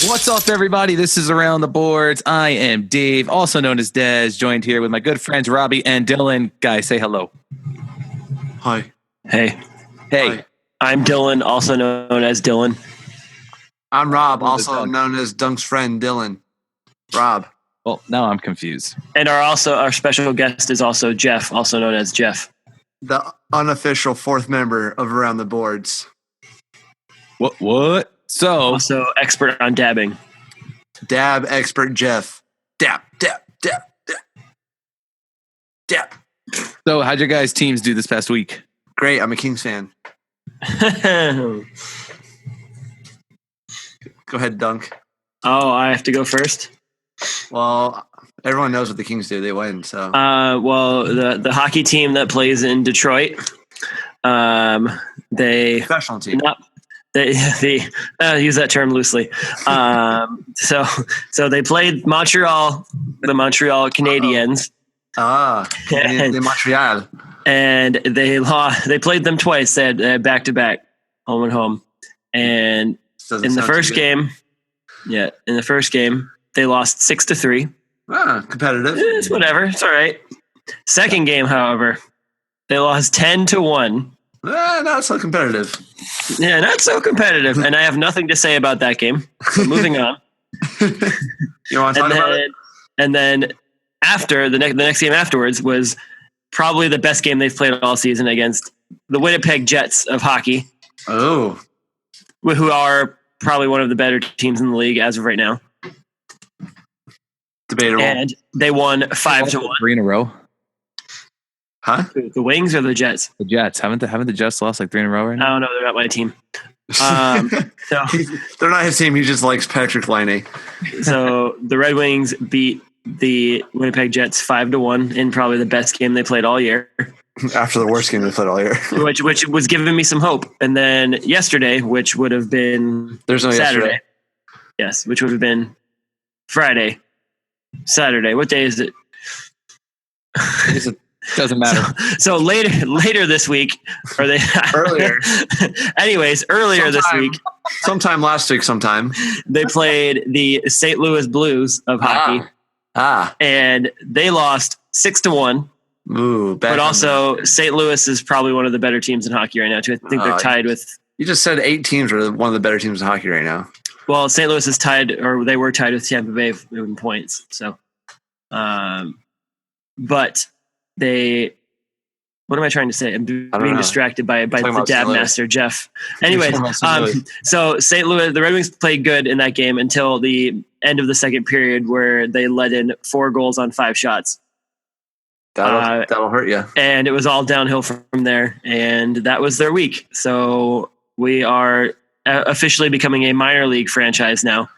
What's up, everybody? This is Around the Boards. I am Dave, also known as Dez, joined here with my good friends Robbie and Dylan. Guys, say hello. Hi. Hey. Hey. Hi. I'm Dylan, also known as Dylan. I'm Rob, also known as Dunk's friend, Dylan. Rob. Well, now I'm confused. And our special guest is also Jeff, also known as Jeff. The unofficial fourth member of Around the Boards. What? So, also expert on dabbing. Dab expert Jeff. Dab. So how'd your guys' teams do this past week? Great, I'm a Kings fan. Go ahead, Dunk. Oh, I have to go first? Well, everyone knows what the Kings do. They win, so. Well, the hockey team that plays in Detroit, they... Professional team. They use that term loosely. So they played Montreal, the Montreal Canadiens. The Montreal. And they lost. They played them twice. They had back-to-back, home and home. And in the first game, they lost 6-3. Competitive. It's whatever. It's all right. Second game, however, they lost 10-1. Not so competitive. Yeah, not so competitive. And I have nothing to say about that game. So moving on. You want to talk about it? And then after the next game afterwards was probably the best game they've played all season against the Winnipeg Jets of hockey. Oh, who are probably one of the better teams in the league as of right now. Debatable. And they won 5-1. 3 in a row. Huh? The Wings or the Jets? The Jets. Haven't the Jets lost like 3 in a row right now? I don't know. They're not my team. So they're not his team. He just likes Patrick Laine. So the Red Wings beat the Winnipeg Jets 5-1 in probably the best game they played all year. After the worst game they played all year. which was giving me some hope. And then yesterday, which would have been Saturday. Yesterday. Yes, which would have been Friday. Saturday. What day is it? Doesn't matter. So later this week, or they earlier. Anyways, earlier this week, sometime last week, they played the St. Louis Blues of hockey, and they lost 6-1. Ooh, but also St. Louis is probably one of the better teams in hockey right now too. I think they're tied with. You just said 8 teams are one of the better teams in hockey right now. Well, St. Louis is tied, or they were tied with Tampa Bay in points. So, but they. What am I trying to say? I'm being distracted by the dab master, Jeff. Anyways, so St. Louis, the Red Wings played good in that game until the end of the second period, where they let in 4 goals on 5 shots. That'll hurt you. And it was all downhill from there, and that was their week. So we are officially becoming a minor league franchise now.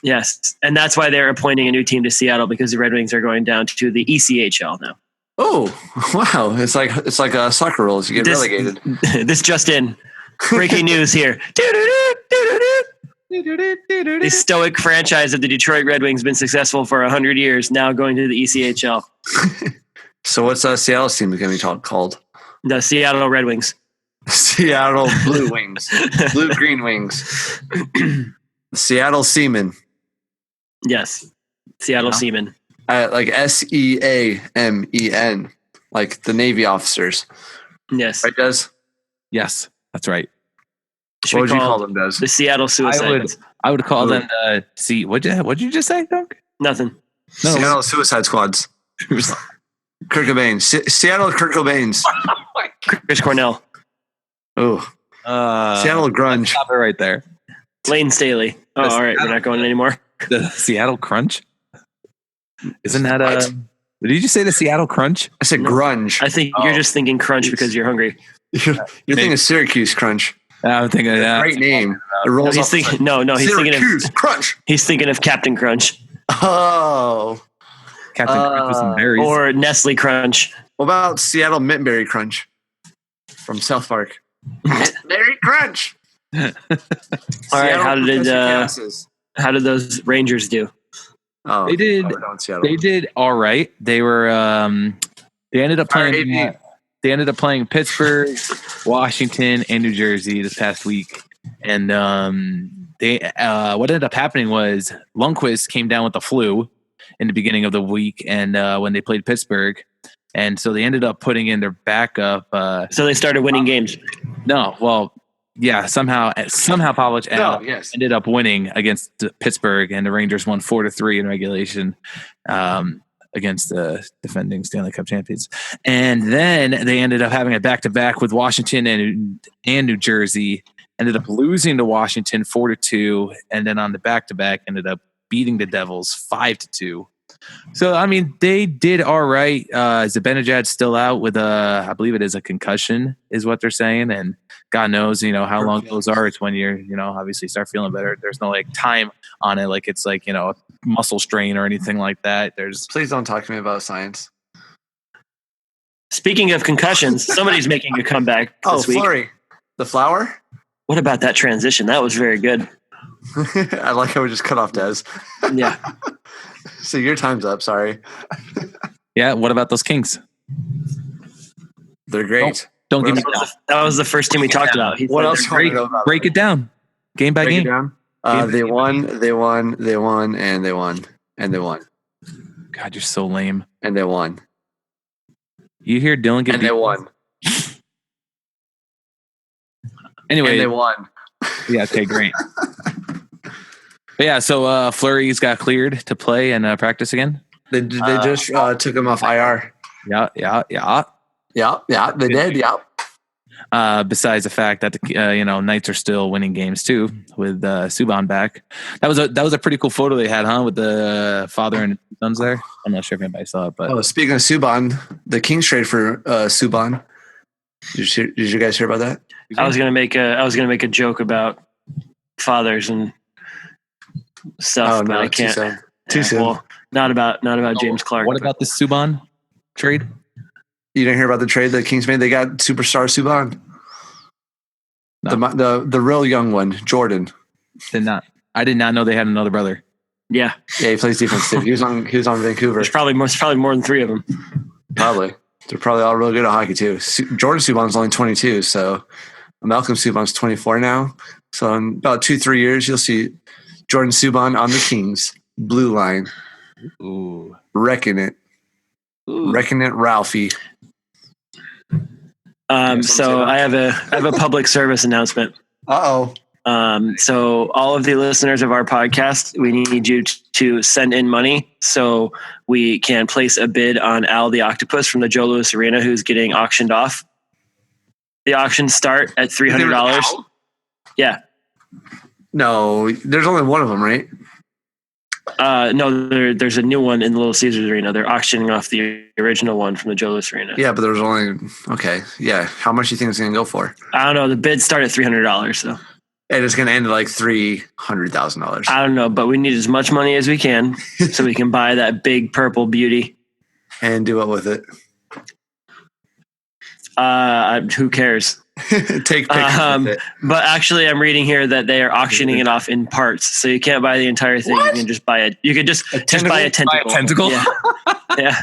Yes, and that's why they're appointing a new team to Seattle, because the Red Wings are going down to the ECHL now. Oh, wow. It's like soccer rules. You get relegated. This just in. Breaking news here. The stoic franchise of the Detroit Red Wings been successful for 100 years, now going to the ECHL. So what's Seattle's team going to be called? The Seattle Red Wings. Seattle Blue Wings. Blue Green Wings. Seattle Seamen. Yes. Seattle Seamen. Like SEAMEN, like the Navy officers. Yes. Right, Des? Yes, that's right. What would you call them, Des? The Seattle Suicide. I would call them what'd you just say, Dunk? Nothing. No. Seattle Suicide Squads. Kurt Cobain. Seattle Kurt Cobains. Chris Cornell. Oh. Seattle Grunge. Stop it right there. Lane Staley. Oh, all right. We're not going anymore. The Seattle Crunch? Isn't that did you just say the Seattle Crunch? I said grunge. I think you're just thinking crunch because you're hungry. You're thinking Syracuse Crunch. I'm thinking that. Great name. It rolls he's thinking Syracuse of Crunch. He's thinking of Captain Crunch. Oh. Captain Crunch with some berries. Or Nestle Crunch. What about Seattle Mintberry Crunch from South Park? Mintberry Crunch. All right, how did those Rangers do? Oh, they did all right. They were they ended up playing Pittsburgh, Washington, and New Jersey this past week, and they what ended up happening was Lundqvist came down with the flu in the beginning of the week, and when they played Pittsburgh, and so they ended up putting in their backup. So they started winning games. No, well, yeah, somehow Pavel ended up winning against Pittsburgh, and the Rangers won 4-3 in regulation against the defending Stanley Cup champions. And then they ended up having a back-to-back with Washington and New Jersey. Ended up losing to Washington 4-2, and then on the back-to-back ended up beating the Devils 5-2. So, I mean, they did all right. Zibanejad's still out with I believe it is a concussion, is what they're saying. And God knows, how long those are. It's when you're, obviously start feeling better. There's no time on it. Like it's like, a muscle strain or anything like that. Please don't talk to me about science. Speaking of concussions, somebody's making a comeback this week. Fleury. The flower? What about that transition? That was very good. I like how we just cut off Des. Yeah. So your time's up. Sorry. Yeah. What about those Kings? They're great. Don't give me that was the first team we talked about. What else? Break it down, game by game. They won, and they won. God, you're so lame. And they won. You hear Dylan get? And they won. Anyway, and they won. Yeah. Okay. Great. But yeah, so Fleury's got cleared to play and practice again. They just took him off IR. Yeah. They did. Yeah. Besides the fact that the Knights are still winning games too with Subban back. That was a pretty cool photo they had, huh? With the father and sons there. I'm not sure if anybody saw it, but speaking of Subban, the Kings trade for Subban. Did you guys hear about that? I was gonna make a joke about fathers and stuff, but I can't. Too soon. Well, not about James Clark. What about the Subban trade? You didn't hear about the trade the Kings made? They got superstar Subban. No. The real young one, Jordan. Did not. I did not know they had another brother. Yeah. Yeah, he plays defense too. He was on Vancouver. There's probably more than 3 of them. Probably. They're probably all really good at hockey too. Jordan Subban's only 22, so Malcolm Subban's 24 now. So in about 2-3 years, you'll see Jordan Subban on the Kings blue line. Ooh, wrecking it, Ralphie. So I have a public service announcement. So all of the listeners of our podcast, we need you to send in money so we can place a bid on Al the Octopus from the Joe Louis Arena, who's getting auctioned off. The auctions start at $300. Yeah. No, there's only one of them, right? No, there's a new one in the Little Caesars Arena. They're auctioning off the original one from the Joe Louis Arena. Yeah, but there's only Yeah, how much do you think it's going to go for? I don't know. The bids start at $300, so. And it's going to end at like $300,000. I don't know, but we need as much money as we can so we can buy that big purple beauty. And do what with it? Who cares? Take pictures with it. But actually, I'm reading here that they are auctioning it off in parts, so you can't buy the entire thing. What? You can just buy it. You could just buy a tentacle. Buy a tentacle? Yeah. Yeah.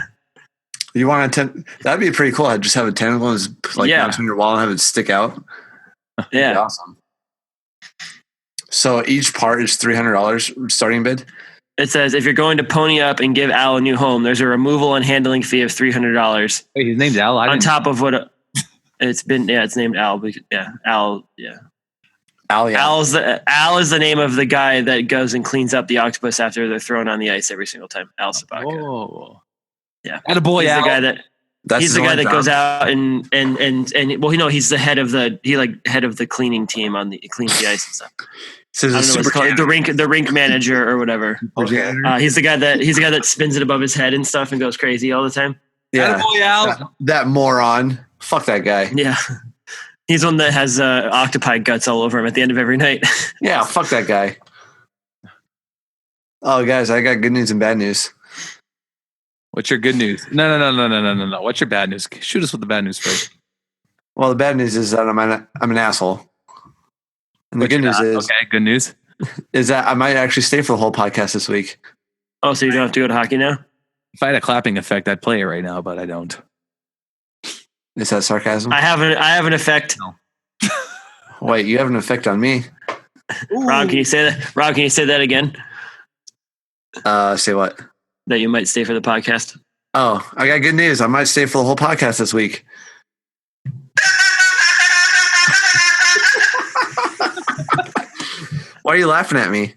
You want that'd be pretty cool. I'd just have a tentacle and mounted on your wall and have it stick out. Yeah. That'd be awesome. So each part is $300 starting bid. It says if you're going to pony up and give Al a new home, there's a removal and handling fee of $300. Wait, his name's Al. On top of what it's named Al. Yeah, Al. Yeah. Al. Yeah. Al is the name of the guy that goes and cleans up the octopus after they're thrown on the ice every single time. Al Sabaka. Oh. Yeah. Attaboy, he's Al. the guy that. He's the guy that goes out and he's the head of the cleaning team cleans the ice and stuff. So I don't know what it's called, the rink manager or whatever. Okay. He's the guy that spins it above his head and stuff and goes crazy all the time. Yeah. Attaboy, Al. That moron. Fuck that guy. Yeah. He's one that has octopi guts all over him at the end of every night. Yeah, fuck that guy. Oh, guys, I got good news and bad news. What's your good news? No. What's your bad news? Shoot us with the bad news first. Well, the bad news is that I'm an asshole. And the good news is that I might actually stay for the whole podcast this week. Oh, so you don't have to go to hockey now? If I had a clapping effect, I'd play it right now, but I don't. Is that sarcasm? I have an effect. No. Wait, you have an effect on me? Rob, can you say that? Rob, can you say that again? Say what? That you might stay for the podcast. Oh, I got good news. I might stay for the whole podcast this week. Why are you laughing at me?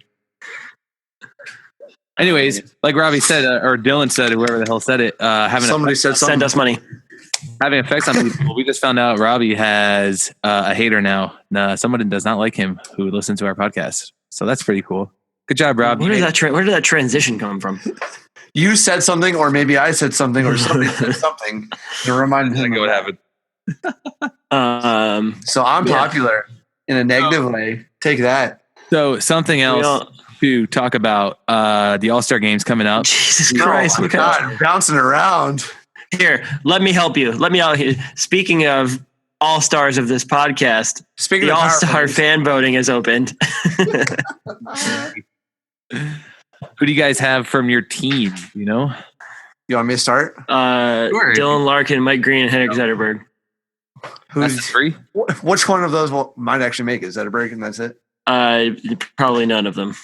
Anyways, like Robbie said, or Dylan said, or whoever the hell said it, somebody said something. Send us money. Having effects on people. We just found out Robbie has a hater now. Someone does not like him who listens to our podcast. So that's pretty cool. Good job, Rob. Where did that transition come from? You said something, or maybe I said something, or somebody said something. To remind me what happened. So I'm popular in a negative way. Take that. So something else to talk about, the All-Star games coming up. Jesus Christ. Oh my God, I'm bouncing around. Here, let me help you. Let me out here. Speaking of all-stars of this podcast, the all-star fan voting has opened. Who do you guys have from your team? You know? You want me to start? Sure. Dylan Larkin, Mike Green, and Henrik Zetterberg. Who's three? Which one of those might actually make it? Zetterberg, and that's it? Probably none of them.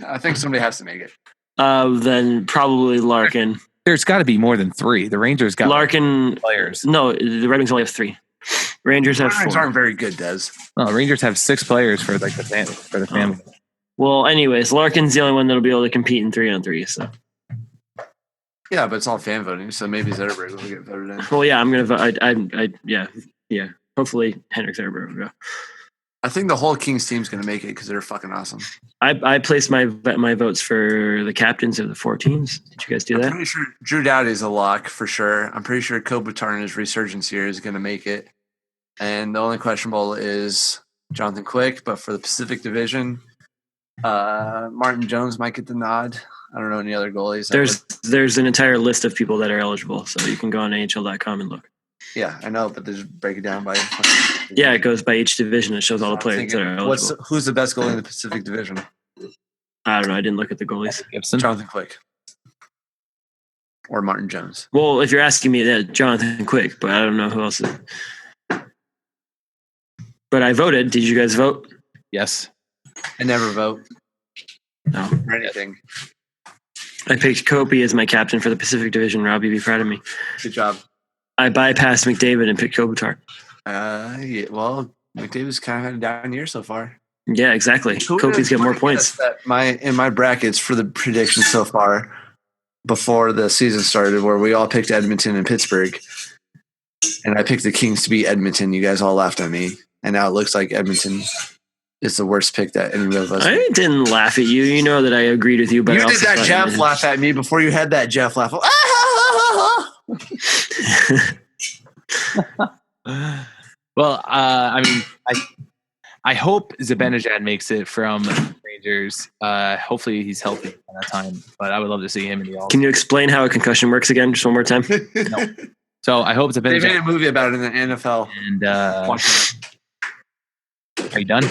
I think somebody has to make it. Then probably Larkin. There's got to be more than three. The Rangers got Larkin players. No, the Red Wings only have three. Rangers have 4. Rangers aren't very good, Des. No, Rangers have 6 players for the family. Well, anyways, Larkin's the only one that'll be able to compete in 3-on-3. So. Yeah, but it's all fan voting, so maybe Zetterberg will get voted in. Well, yeah, I'm gonna vote. Yeah. Hopefully, Henrik Zetterberg will go. I think the whole Kings team's going to make it because they're fucking awesome. I placed my votes for the captains of the 4 teams. Did you guys do that? I'm pretty sure Drew Doughty's a lock for sure. I'm pretty sure Kopitar in his resurgence here is going to make it. And the only questionable is Jonathan Quick. But for the Pacific Division, Martin Jones might get the nod. I don't know any other goalies. There's an entire list of people that are eligible, so you can go on NHL.com and look. Yeah, I know, but they just break it down by. Yeah, it goes by each division. It shows all the players that are eligible. Who's the best goalie in the Pacific Division? I don't know. I didn't look at the goalies. Gibson, Jonathan Quick, or Martin Jones. Well, if you're asking me that, Jonathan Quick, but I don't know who else is. But I voted. Did you guys vote? Yes. I never vote. No. For anything. I picked Kopi as my captain for the Pacific Division. Robbie, be proud of me. Good job. I bypassed McDavid and picked Kopitar. Yeah, well, McDavid's kind of had a down year so far. Yeah, exactly. Kopi's got more points. In my brackets for the predictions so far, before the season started, where we all picked Edmonton and Pittsburgh, and I picked the Kings to beat Edmonton. You guys all laughed at me, and now it looks like Edmonton is the worst pick that any of us. I didn't laugh at you. You know that I agreed with you, but you did that Jeff laugh at me before you had that Jeff laugh. Well, I mean, I hope Zibanejad makes it from Rangers. Hopefully he's healthy at that time, but I would love to see him in the All. Can you explain how a concussion works again, just one more time? No. So I hope Zibanejad. They made a movie about it in the NFL. And are you done?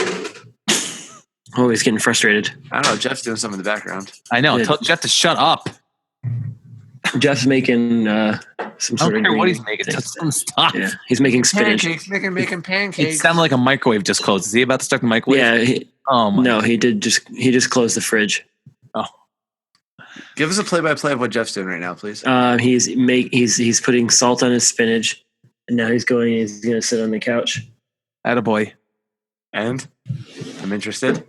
Oh, he's getting frustrated. I don't know. Jeff's doing something in the background. I know. Tell Jeff to shut up. Jeff's making some sort of. I don't care what he's making. Stop. Yeah, he's making spinach. Pancakes, making pancakes. It sounded like a microwave just closed. Is he about to start the microwave? Yeah. He just closed the fridge. Oh. Give us a play-by-play of what Jeff's doing right now, please. He's putting salt on his spinach, and now he's going to sit on the couch. Attaboy. And I'm interested.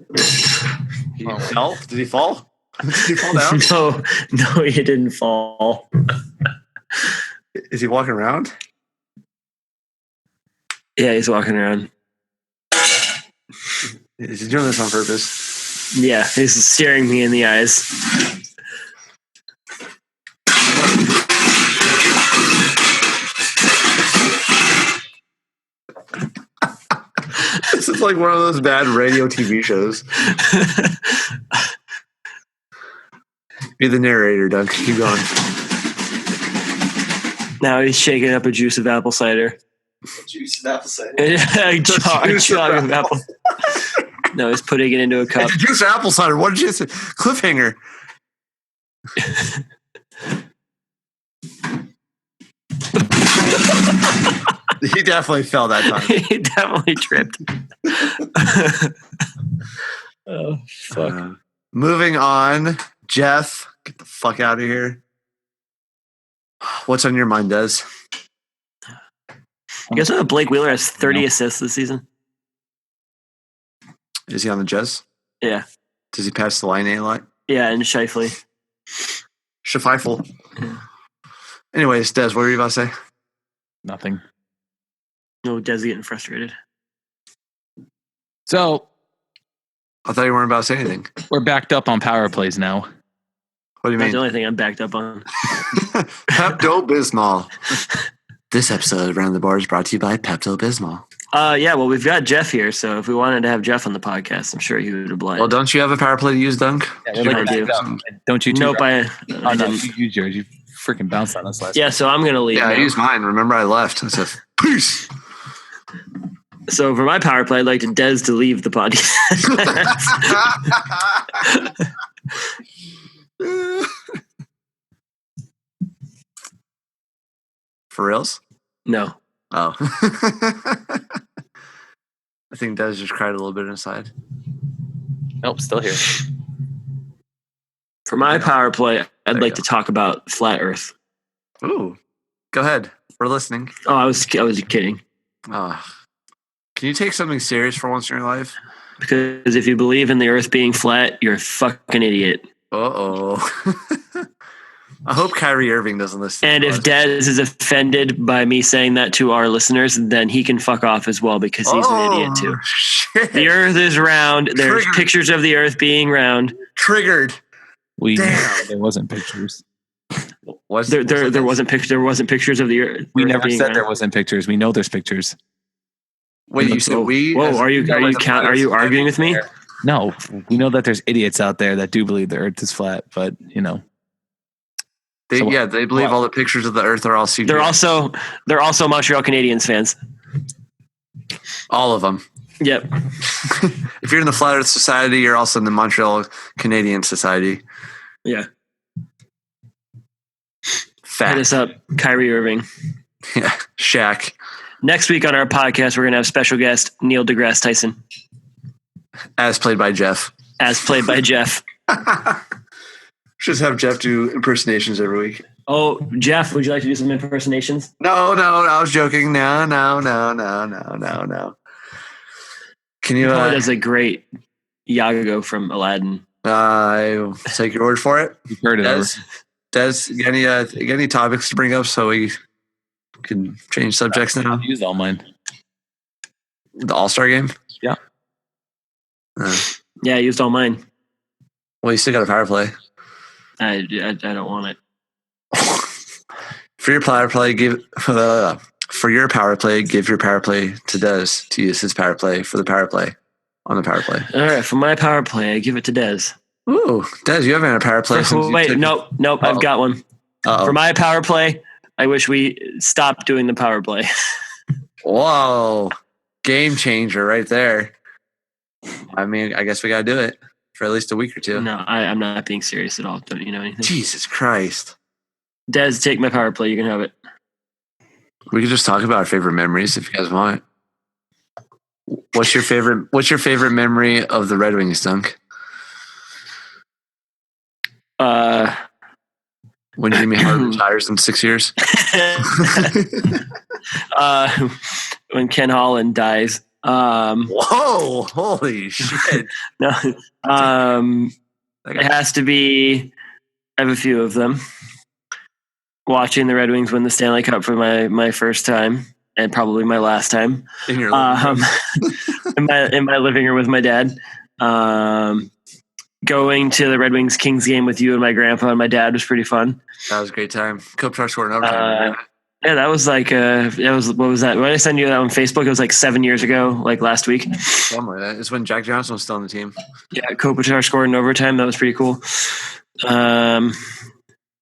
He fell? Did he fall? Did he fall down? No, he didn't fall. Is he walking around? Yeah, he's walking around. Is he doing this on purpose? Yeah, he's staring me in the eyes. This is like one of those bad radio TV shows. Be the narrator, Doug. Keep going. Now he's shaking up a juice of apple cider. Juice of apple cider? Of apple. No, he's putting it into a cup. It's a juice of apple cider. What did you say? Cliffhanger. He definitely fell that time. He definitely tripped. Oh, fuck. Moving on, Jeff, get the fuck out of here. What's on your mind, Des? You guys know that Blake Wheeler has 30 assists this season? Is he on the Jazz? Yeah. Does he pass the line a lot? Yeah, and Shifley. Shifley. Anyways, Des, what were you about to say? Nothing. No, Des getting frustrated. So I thought you weren't about to say anything. We're backed up on power plays now. What do you mean? That's the only thing I'm backed up on. Pepto-Bismol. This episode of Around the Bar is brought to you by Pepto-Bismol. Yeah, well, we've got Jeff here, so if we wanted to have Jeff on the podcast, I'm sure he would oblige. Well, don't you have a power play to use, Dunk? Yeah, I do. Don't you? Nope, I didn't. You used yours. You freaking bounced on us last Yeah, so I'm going to leave. Yeah, now. I used mine. Remember, I left. I said, peace. So for my power play, I'd like Des to leave the podcast. For reals? No. Oh. I think Des just cried a little bit inside. Nope, still here. For my power play, I'd like to talk about Flat Earth. Ooh. Go ahead. We're listening. Oh, I was kidding. Oh. Can you take something serious for once in your life? Because if you believe in the Earth being flat, you're a fucking idiot. Uh-oh. I hope Kyrie Irving doesn't listen. And if Des is offended by me saying that to our listeners, then he can fuck off as well because he's an idiot too. Shit. The Earth is round. There's Triggered. pictures of the Earth being round. Triggered. There wasn't pictures. There wasn't pictures of the Earth. We never being said round. there wasn't pictures. We know there's pictures. Wait, you said we? Whoa, are you arguing with me? No, we know that there's idiots out there that do believe the Earth is flat, but you know. They believe all the pictures of the Earth are all CGI. They're also Montreal Canadiens fans. All of them. Yep. If you're in the Flat Earth Society, you're also in the Montreal Canadian Society. Yeah. Fact. Hit us up, Kyrie Irving. Yeah, Shaq. Next week on our podcast, we're going to have special guest Neil deGrasse Tyson. As played by Jeff. Just have Jeff do impersonations every week. Oh, Jeff, would you like to do some impersonations? No, I was joking. No. Can you? Does a great Iago from Aladdin. I'll take your word for it. You've heard it. Des, you got any topics to bring up so we can change subjects now? I've used all mine. The All-Star game? Yeah. Yeah, I used all mine. Well, you still got a power play. I don't want it. For your power play, give your power play to Des to use his power play for the power play on the power play. All right, for my power play, I give it to Des. Ooh, Des, you haven't had a power play since nope. I've got one. Uh-oh. For my power play, I wish we stopped doing the power play. Whoa, game changer right there. I mean, I guess we got to do it for at least a week or two. No, I'm not being serious at all. Don't you know anything? Jesus Christ. Des, take my power play. You can have it. We could just talk about our favorite memories if you guys want. What's your favorite memory of the Red Wings, Dunk? When Jimmy Hart retires in 6 years? When Ken Holland dies. Whoa, holy shit. No, it has to be, I have a few of them. Watching the Red Wings win the Stanley Cup for my first time and probably my last time. In your living room. in my living room with my dad. Going to the Red Wings Kings game with you and my grandpa and my dad was pretty fun. That was a great time. Kopitar scored an overtime. Yeah, that was like what was that? When I sent you that on Facebook, it was like 7 years ago, like last week. Something like that. It's when Jack Johnson was still on the team. Yeah, Kopitar scored in overtime. That was pretty cool.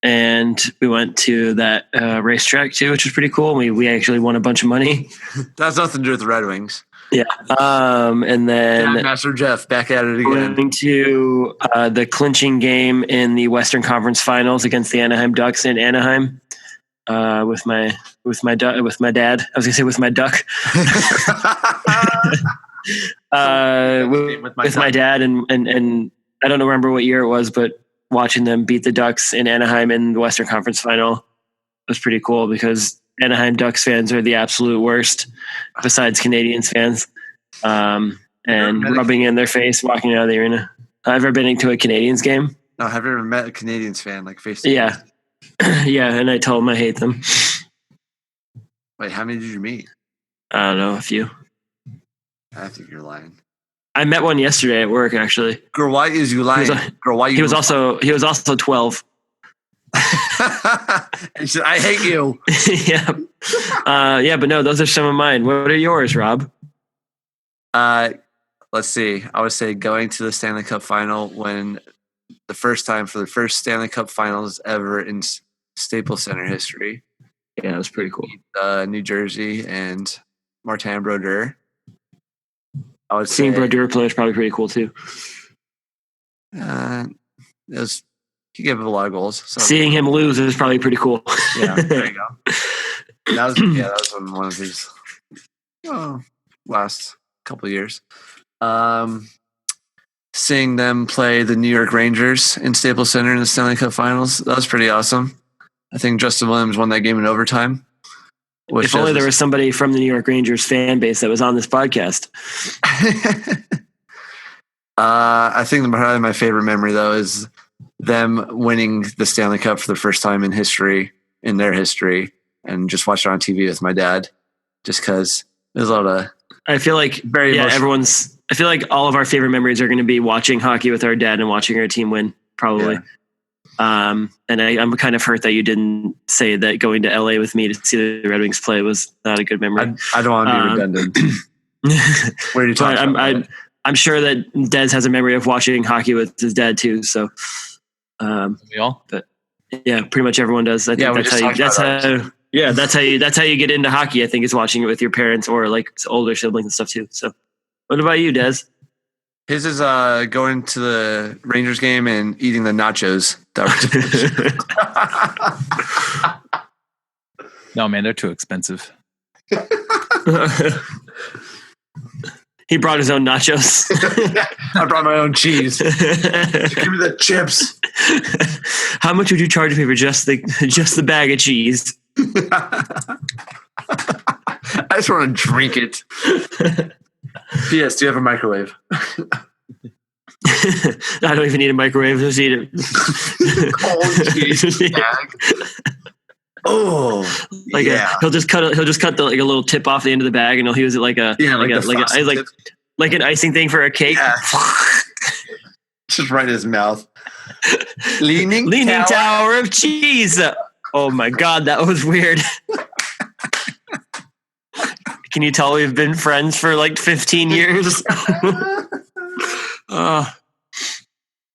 And we went to that racetrack too, which was pretty cool. We actually won a bunch of money. That has nothing to do with the Red Wings. Yeah. And then Master Jeff back at it again. Going to the clinching game in the Western Conference Finals against the Anaheim Ducks in Anaheim. With my dad. I was gonna say with my duck. with my dad and I don't remember what year it was, but watching them beat the Ducks in Anaheim in the Western Conference Final was pretty cool because Anaheim Ducks fans are the absolute worst besides Canadiens fans. And rubbing in their face, walking out of the arena. Have you ever been into a Canadiens game? No, have you ever met a Canadiens fan like face to face? Yeah, and I told them I hate them. Wait, how many did you meet? I don't know, a few. I think you're lying. I met one yesterday at work, actually. Girl, why is you lying? Girl, why you? He was also 12. And she said, I hate you. Yeah, but no, those are some of mine. What are yours, Rob? Let's see. I would say going to the Stanley Cup final when the first time for the first Stanley Cup finals ever in Staples Center history. Yeah, it was pretty cool. New Jersey and Martin Brodeur. I would Seeing Brodeur play is probably pretty cool too. He gave up a lot of goals. So. Seeing him lose is probably pretty cool. Yeah, there you go. That was one of these last couple of years. Seeing them play the New York Rangers in Staples Center in the Stanley Cup Finals, that was pretty awesome. I think Justin Williams won that game in overtime. If only there was somebody from the New York Rangers fan base that was on this podcast. I think probably my favorite memory, though, is them winning the Stanley Cup for the first time in their history, and just watching it on TV with my dad, just because there's a lot of... I feel like I feel like all of our favorite memories are going to be watching hockey with our dad and watching our team win, probably. Yeah. And I'm kind of hurt that you didn't say that going to LA with me to see the Red Wings play was not a good memory. I don't want to be redundant. What are you talking about? I'm sure that Des has a memory of watching hockey with his dad too. So, we all, but yeah, pretty much everyone does. I think that's how you get into hockey. I think is watching it with your parents or like older siblings and stuff too. So, what about you, Des? His is going to the Rangers game and eating the nachos. No, man, they're too expensive. He brought his own nachos. I brought my own cheese. Give me the chips. How much would you charge me for just the bag of cheese? I just want to drink it. P.S. Do you have a microwave? I don't even need a microwave. Just eat it. Cold cheese bag. Oh, he'll just cut the, like a little tip off the end of the bag, and he'll use it like an icing thing for a cake. Yeah. Just right in his mouth. Leaning tower of cheese. Oh my God, that was weird. Can you tell we've been friends for like 15 years?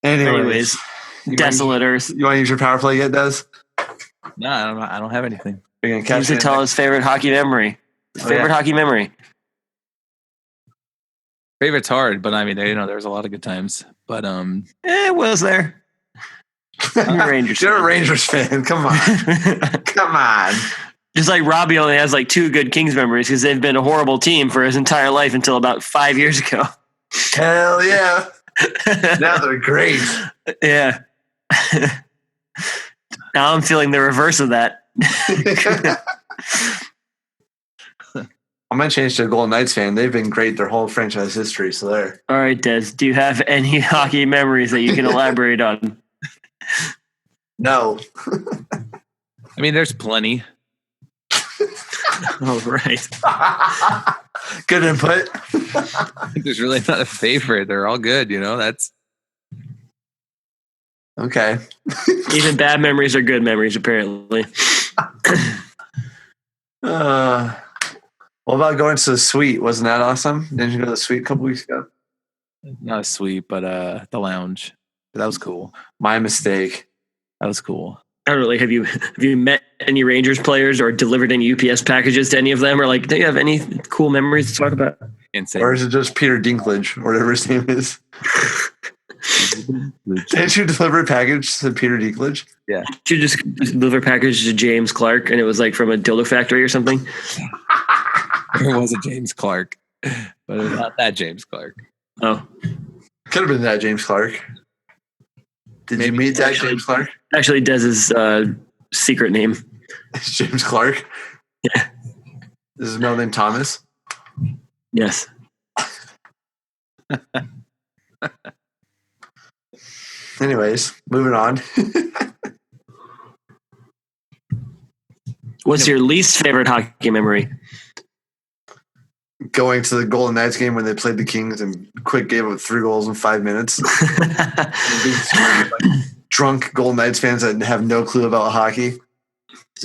Anyways, desolate Earth. You want to use your power play yet, Des? No, I don't have anything. He needs to tell his favorite hockey memory. Hockey memory. Favorite's hard, but I mean, there's a lot of good times. But it was there. I'm a Rangers You're a Rangers fan. Come on. Come on. Just like Robbie only has like 2 good Kings memories because they've been a horrible team for his entire life until about 5 years ago. Hell yeah. Now they're great. Yeah. Now I'm feeling the reverse of that. I'm going to change to a Golden Knights fan. They've been great their whole franchise history. So there. All right, Des. Do you have any hockey memories that you can elaborate on? No. I mean, there's plenty. Oh, right. Good input. There's really not a favorite. They're all good, that's okay. Even bad memories are good memories, apparently. What about going to the suite? Wasn't that awesome? Didn't you go to the suite a couple weeks ago? Not a suite, but the lounge. That was cool. My mistake. That was cool. I don't know, like, have you met any Rangers players or delivered any UPS packages to any of them? Or like, do you have any cool memories to talk about? Insane. Or is it just Peter Dinklage, or whatever his name is? Didn't you deliver a package to Peter Dinklage? Yeah. Did you just deliver a package to James Clark and it was like from a dildo factory or something? It was a James Clark. But it's not that James Clark. Oh. Could have been that James Clark. Did you meet that James Clark? Actually, Dez's secret name. It's James Clark? Yeah. Is his middle name Thomas? Yes. Anyways, moving on. What's your least favorite hockey memory? Going to the Golden Knights game when they played the Kings and Quick gave up 3 goals in 5 minutes. Drunk Golden Knights fans that have no clue about hockey.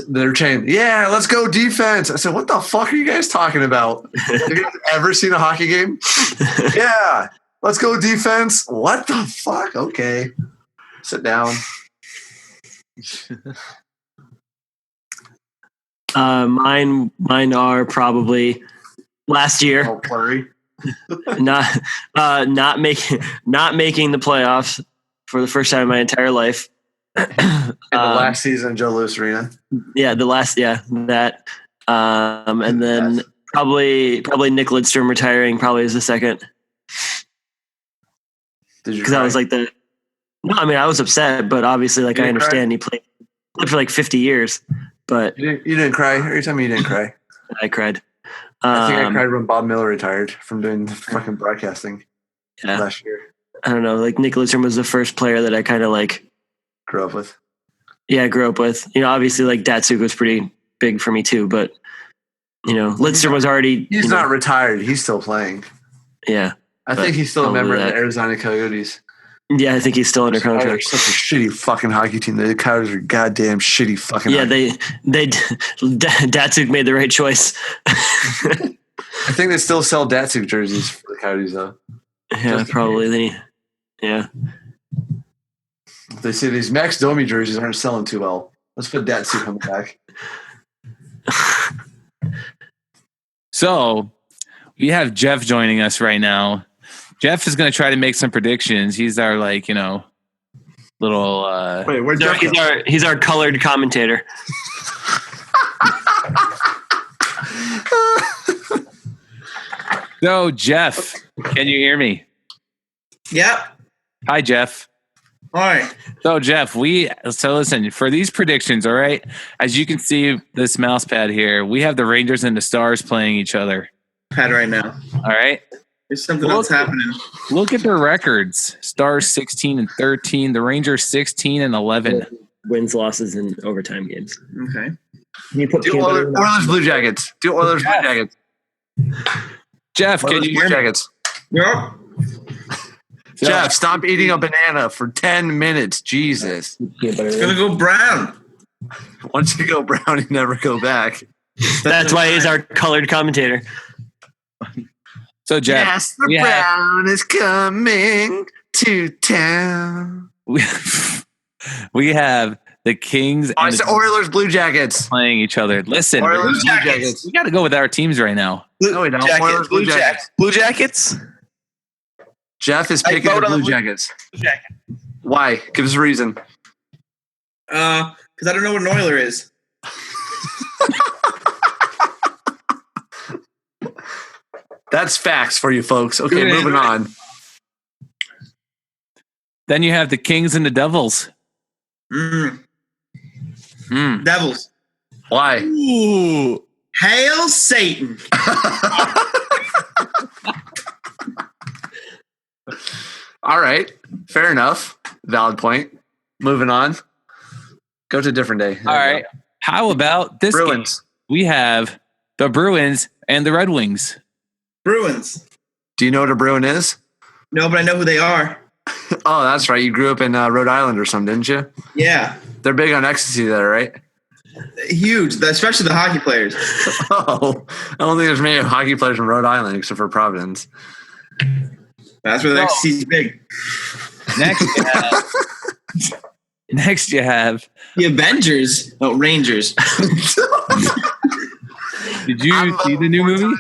They're saying, yeah, let's go defense. I said, what the fuck are you guys talking about? Have you guys ever seen a hockey game? Yeah, let's go defense. What the fuck? Okay. Sit down. Mine are probably last year. Oh, blurry. not making the playoffs for the first time in my entire life. In the last season of Joe Louis Arena. Yeah, that. And then probably Nick Lidstrom retiring probably is the second. Did you? Because I was like no, I mean I was upset, but obviously like I understand he played for like 50 years. But you didn't cry. Every time you didn't cry. I cried. I think I cried when Bob Miller retired from doing the fucking broadcasting last year. I don't know. Like Nick Lidstrom was the first player that I kind of like grew up with. Yeah, I grew up with. You know, obviously like Datsuk was pretty big for me too, but you know, Lidstrom was already. He's not retired. He's still playing. Yeah, I think he's still a member of the Arizona Coyotes. Yeah, I think he's still under contract. Such a shitty fucking hockey team. The Coyotes are goddamn shitty fucking. Yeah, Datsuk made the right choice. I think they still sell Datsuk jerseys for the Coyotes though. Yeah, probably. Yeah. They say these Max Domi jerseys aren't selling too well. Let's put Datsuk on the back. So we have Jeff joining us right now. Jeff is going to try to make some predictions. He's our little. Wait, where's Jeff? He's our colored commentator. So Jeff, can you hear me? Yep. Hi, Jeff. All right. So Jeff, listen, for these predictions, all right, as you can see this mouse pad here, we have the Rangers and the Stars playing each other. Pad right now. All right. There's something else happening. Look at their records. Stars 16-13, the Rangers 16-11. Wins, losses, and overtime games. Okay. Do Oilers Blue Jackets. Do Oilers Blue Jackets. Jeff, can you hear me? Jackets. Yep. Jeff, stop eating a banana for 10 minutes. Jesus. It's going to go brown. Once you go brown, you never go back. That's why he's our colored commentator. So, Jeff. Yes, the brown is coming to town. We have the Kings and the Oilers Blue Jackets playing each other. Listen, Oilers Blue Jackets. We got to go with our teams right now. No, we don't. Oilers Blue Jackets. Blue Jackets? Jeff is picking the Blue Jackets. Why? Give us a reason. Because I don't know what an Oiler is. That's facts for you folks. Okay, moving on. Then you have the Kings and the Devils. Devils. Why? Ooh. Hail Satan. All right. Fair enough. Valid point. Moving on. Go to a different day. All right. How about this Bruins? Game? We have the Bruins and the Red Wings. Bruins. Do you know what a Bruin is? No, but I know who they are. Oh, that's right. You grew up in Rhode Island or something, didn't you? Yeah. They're big on ecstasy there, right? Huge, especially the hockey players. Oh, I don't think there's many hockey players from Rhode Island except for Providence. That's where the ecstasy's big. Next you have the Avengers. Oh, Rangers. Did you see the new movie?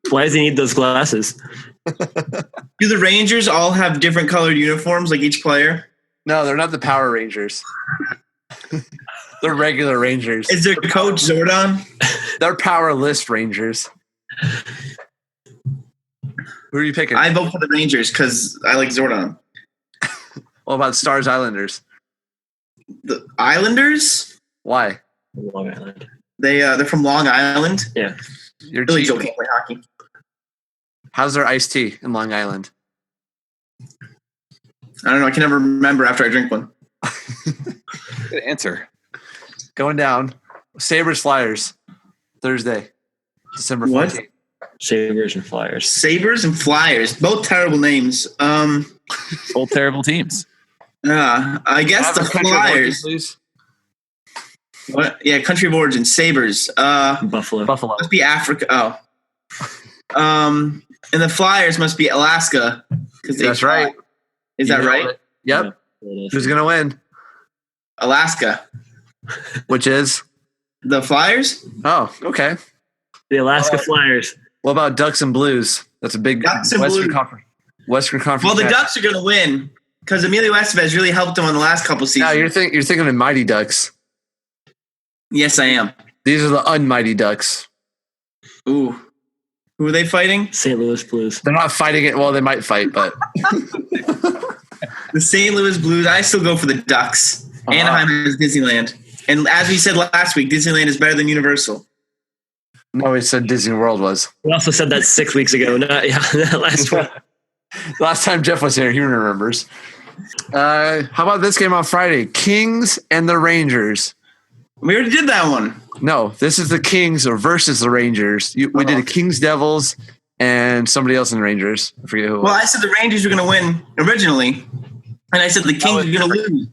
Why does he need those glasses? Do the Rangers all have different colored uniforms, like each player? No, they're not the Power Rangers. They're regular Rangers. Is there Coach Zordon? They're powerless Rangers. Who are you picking? I vote for the Rangers because I like Zordon. What about Stars Islanders? The Islanders? Why? Long Island. They're from Long Island. Yeah. You're Billy Joe can't play hockey. How's their iced tea in Long Island? I don't know. I can never remember after I drink one. Good answer. Going down. Sabres Flyers. Thursday, December 14th. What? Sabres and Flyers. Sabres and Flyers. Both terrible names. Both terrible teams. I guess the Flyers. Origin, What? Yeah, country of origin. Sabres. Buffalo. Must be Africa. Oh. And the Flyers must be Alaska. That's right. Is that right? Yep. Yeah. Who's going to win? Alaska. Which is? The Flyers? Oh, okay. The Alaska Flyers. What about Ducks and Blues? That's a big Ducks and Western Blues. Conference. Western Conference. Well, the match. Ducks are going to win because Emilio Estevez really helped them on the last couple seasons. No, you're thinking of Mighty Ducks. Yes, I am. These are the unmighty Ducks. Ooh. Who are they fighting? St. Louis Blues. They're not fighting it. Well, they might fight, but The St. Louis Blues. I still go for the Ducks. Anaheim is Disneyland. And as we said last week, Disneyland is better than Universal. no, we said Disney World was. We also said that 6 weeks ago. Not last week. Last time Jeff was here, he remembers. How about this game on Friday? Kings and the Rangers. We already did that one. No, this is the Kings versus the Rangers. We did a Kings Devils and somebody else in the Rangers. I forget who it was. Well, I said the Rangers were going to win originally, and I said the Kings were going to lose.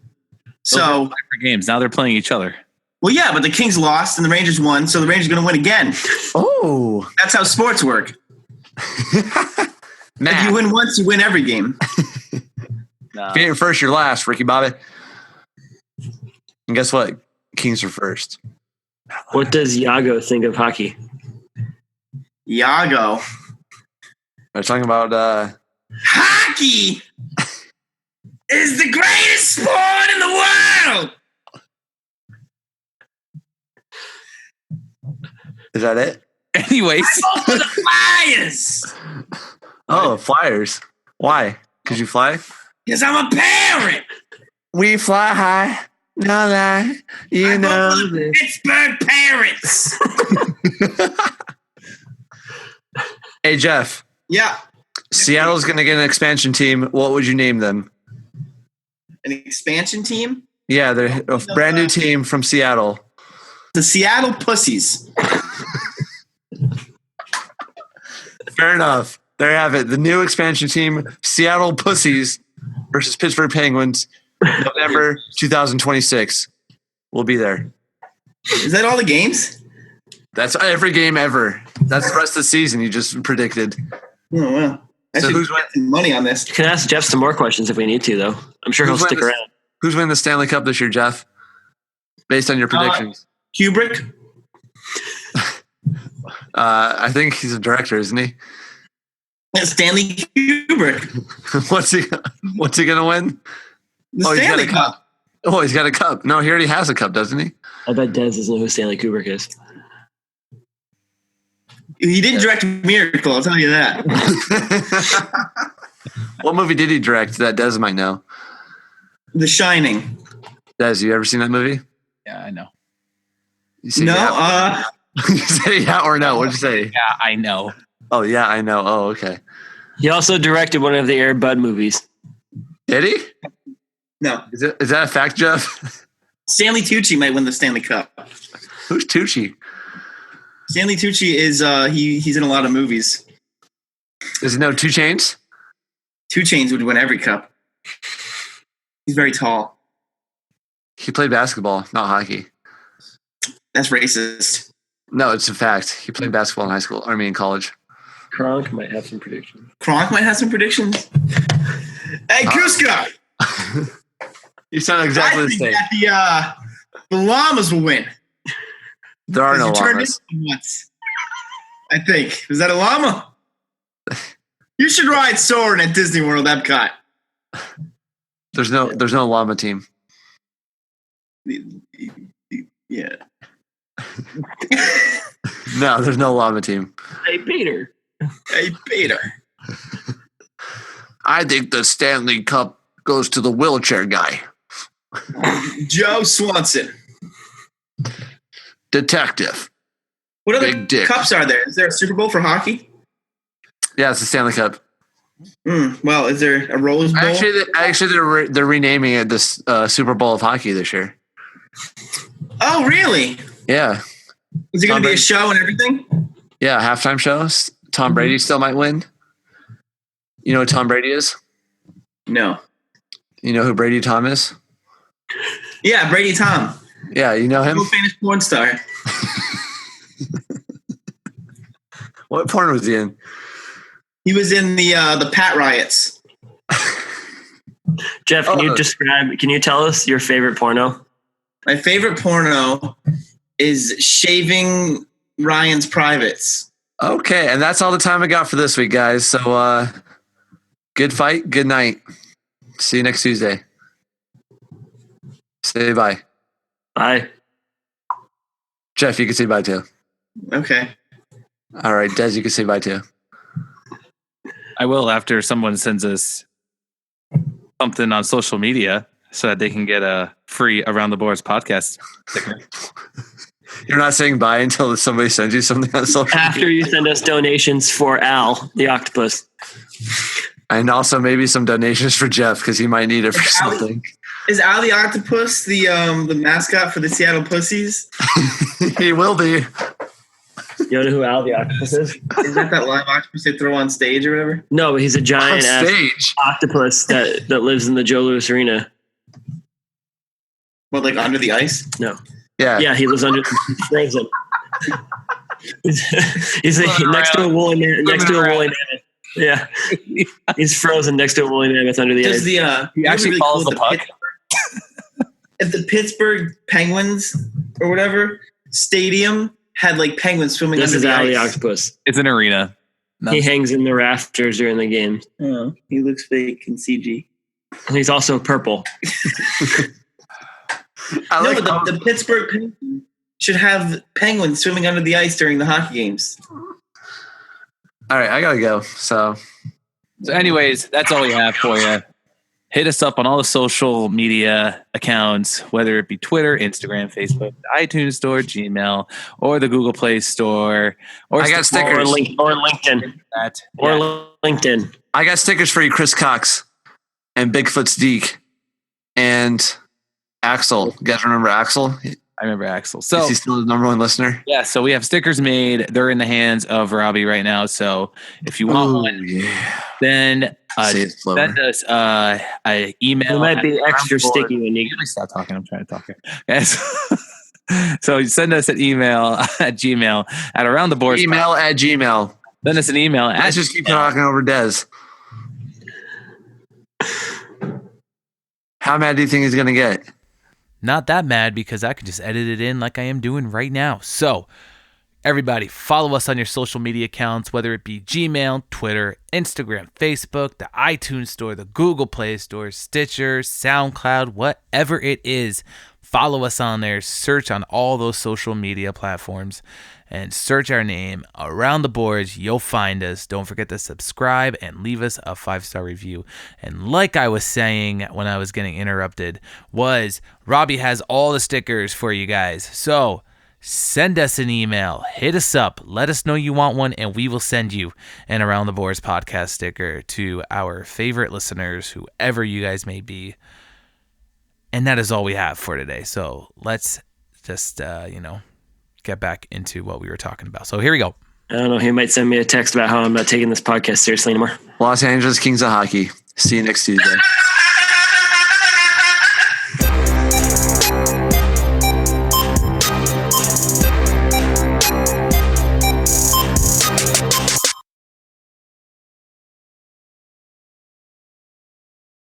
So, Different games. Now they're playing each other. well, yeah, but the Kings lost and the Rangers won, so the Rangers are going to win again. Oh. That's how sports work. If Matt. you win once, you win every game. If you ain't first, you're last, Ricky Bobby. And guess what? Kings are first. What does Iago think of hockey? Iago. They're talking about Hockey is the greatest sport in the world. is that it? Anyways, I vote for the Flyers Oh, Flyers. Why? Because you fly? because I'm a parent. We fly high. No lie. You I know vote for the Pittsburgh Parents. Hey, Jeff. Yeah, Seattle's going to get an expansion team. What would you name them? an expansion team. Yeah, they're a brand new team from Seattle. The Seattle Pussies. Fair enough. There you have it. The new expansion team, Seattle Pussies versus Pittsburgh Penguins, November 2026. We'll be there. Is that all the games? That's every game ever. That's the rest of the season you just predicted. Oh, wow. I So should who's get some money on this. You can ask Jeff some more questions if we need to, though. I'm sure he'll Who's stick winning around. Who's winning the Stanley Cup this year, Jeff? Based on your predictions. Kubrick. I think he's a director, isn't he? Stanley Kubrick. What's he going to win? The He's got Stanley a Cup. Oh, he's got a cup. No, he already has a cup, doesn't he? I bet Dez doesn't know who Stanley Kubrick is. He did direct Miracle, I'll tell you that. What movie did he direct that Des might know? The Shining. Des, you ever seen that movie? yeah, I know. You say No, yeah? You say yeah or no? What'd you say? Yeah, I know. Oh, yeah, I know. Oh, okay. He also directed one of the Air Bud movies. Did he? no. Is that a fact, Jeff? Stanley Tucci might win the Stanley Cup. Who's Tucci? Stanley Tucci is he's in a lot of movies. Does he know 2 Chainz? 2 Chainz would win every cup. He's very tall. He played basketball, not hockey. That's racist. No, it's a fact. He played basketball in high school. In college. Kronk might have some predictions. Kronk might have some predictions. Hey, Kuzka! You sound exactly I the think same. that the Llamas will win. There are no You turned llamas. into them once. I think. Was that a llama? You should ride Soren at Disney World Epcot. There's no llama team. Yeah. No, there's no llama team. Hey, Peter. Hey, Peter. I think the Stanley Cup goes to the wheelchair guy. Joe Swanson. Detective. What other cups are there? Is there a Super Bowl for hockey? Yeah, it's the Stanley Cup. Well, is there a Rose Bowl? Actually, they're renaming it the Super Bowl of hockey this year. Oh, really? Yeah. Is it going to be a show and everything? Yeah, halftime shows. Tom Brady still might win. You know who Tom Brady is? No. You know who Brady Tom is? Yeah, Brady Tom. Yeah, you know him? Famous porn star. What porn was he in? He was in the Pat Riots. Jeff, can you tell us your favorite porno? My favorite porno is shaving Ryan's privates. Okay, and that's all the time I got for this week, guys. So good fight, good night. See you next Tuesday. Say bye. Bye. Jeff, you can say bye too. Okay. All right, Des, you can say bye too. I will after someone sends us something on social media so that they can get a free Around the Boards podcast sticker. You're not saying bye until somebody sends you something on social media? After you send us donations for Al, the octopus. And also maybe some donations for Jeff because he might need it for something. Is Al the octopus the mascot for the Seattle Pussies? He will be. You know who Al the octopus is? Is that live octopus they throw on stage or whatever? No, but he's a giant octopus that lives in the Joe Louis Arena. What, like under the ice? No. Yeah. Yeah, he lives under frozen. He's next to a woolly mammoth. Yeah. He's frozen next to a woolly mammoth under the ice. He actually really follows the puck? If the Pittsburgh Penguins or whatever stadium had like penguins swimming under the ice. This is Al the octopus. It's an arena. No. He hangs in the rafters during the game. Oh, he looks fake in CG. And he's also purple. The Pittsburgh Penguins should have penguins swimming under the ice during the hockey games. All right, I gotta go. So anyways, that's all we have for you. Hit us up on all the social media accounts, whether it be Twitter, Instagram, Facebook, the iTunes Store, Gmail, or the Google Play Store. Or I got stickers. Or LinkedIn. LinkedIn. I got stickers for you, Chris Cox and Bigfoot's Deke and Axel. You guys remember Axel? I remember Axel. So is he still the number one listener? Yeah. So we have stickers made. They're in the hands of Robbie right now. So if you want one, then send us an email. It might be extra sticky when you stop talking. I'm trying to talk here. Yes. So send us an email at Gmail at Around the Boards. Email at Gmail. Send us an email. Let's just keep talking over Des. How mad do you think he's going to get? Not that mad because I can just edit it in like I am doing right now. So everybody follow us on your social media accounts, whether it be Gmail, Twitter, Instagram, Facebook, the iTunes Store, the Google Play Store, Stitcher, SoundCloud, whatever it is. Follow us on there. Search on all those social media platforms and search our name, Around the Boards. You'll find us. Don't forget to subscribe and leave us a 5-star review. And like I was saying when I was getting interrupted, Robbie has all the stickers for you guys. So send us an email, hit us up, let us know you want one, and we will send you an Around the Boards podcast sticker to our favorite listeners, whoever you guys may be. And that is all we have for today. So let's just, get back into what we were talking about. So here we go. I don't know. He might send me a text about how I'm not taking this podcast seriously anymore. Los Angeles Kings of Hockey. See you next Tuesday.